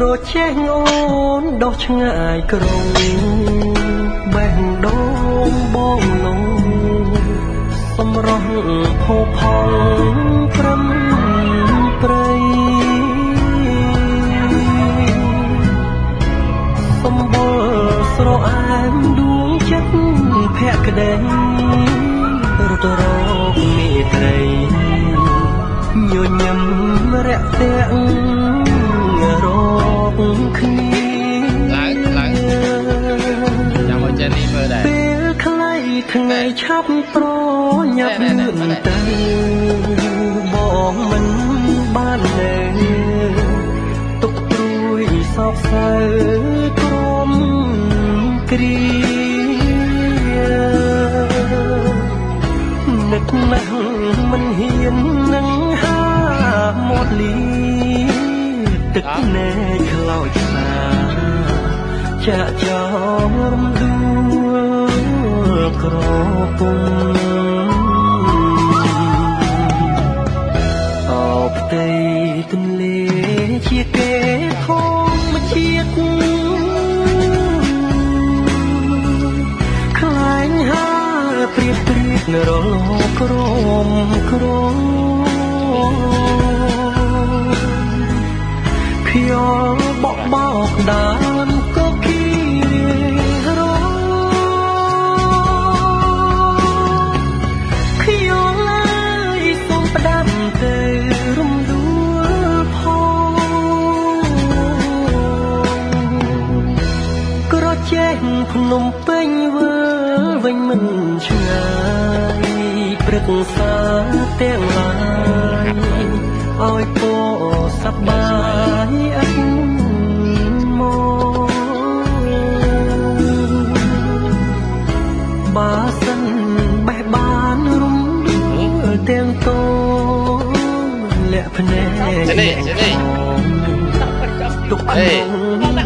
ក្រចេះអូនដោះឆ្ងាយក្រុងបេះដូងបងនោះសម្រស់ផូរផង់ព្រំព្រៃសម្បល់ស្រអែមដួងចិត្តភក្តីរត់រកមេត្រីញញឹមរាក់ទាក់រកគ្នាឡើងចាំមកចេះនេះមើលដែរពេលខ្លីថ្ងៃឆាប់ប្រញាប់លឿនទៅបងមិនបាននៅទុកព្រួយសោកសៅក្រំគ្រានឹកណាស់មិនហ៊ាននឹងហាមាត់លីទឹកណែខ្លោចសាចាក់ចោលរំដួលក្រពុំអោផ្ទៃទន្លេជាគេធម្មជាតិខ្លាញ់ហាព្រៀបព្រៀបរលក្រមក្រខ្យល់បក់បោកដានក៏គីរខ្យល់ឡើយសូមផ្ដាំទៅរំដួលផងក្រចេះភ្នំពេញវើវិញមិនឆ្ងាយព្រឹកសាទាំងឡាយឲ្យពរសប្បាយអត់មកបើសិនបេះបានរំដួលទាំងតោលាក់ភ្នែកទុកក្នុង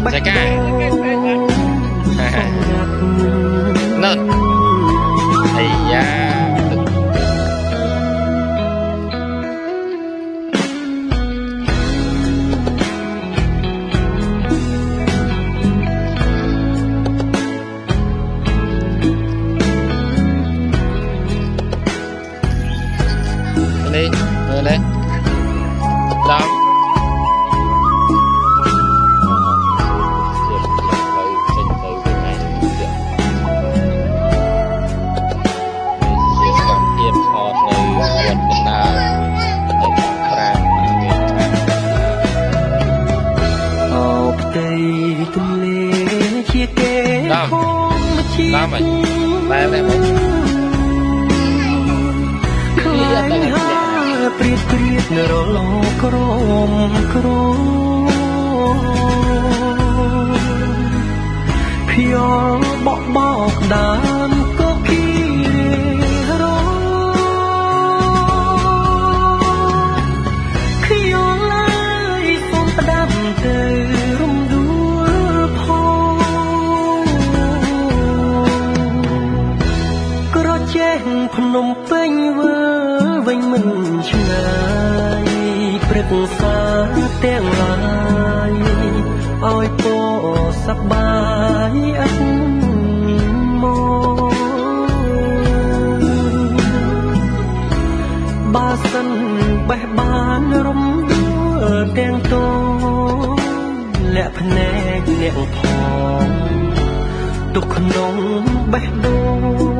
បេះដូងណត់អាយ៉ានេះមើលនេះតាមទន្លេជាគេធម្មជាតិតាមហើយបែបនេះមកខ្លាញ់ហាព្រៀបព្រៀបរលក្រមក្រខ្យល់បក់បោកដានក៏គីរខ្យល់ឡើយសូមផ្ដាំទៅភ្នំពេញវើវិញមិនឆ្ងាយព្រឹកសាទាំងឡាយឲ្យពរសប្បាយអត់មកបើសិនបេះបានរំដួលទាំងតោលាក់ភ្នែកលាក់ផងទុកក្នុងបេះដូង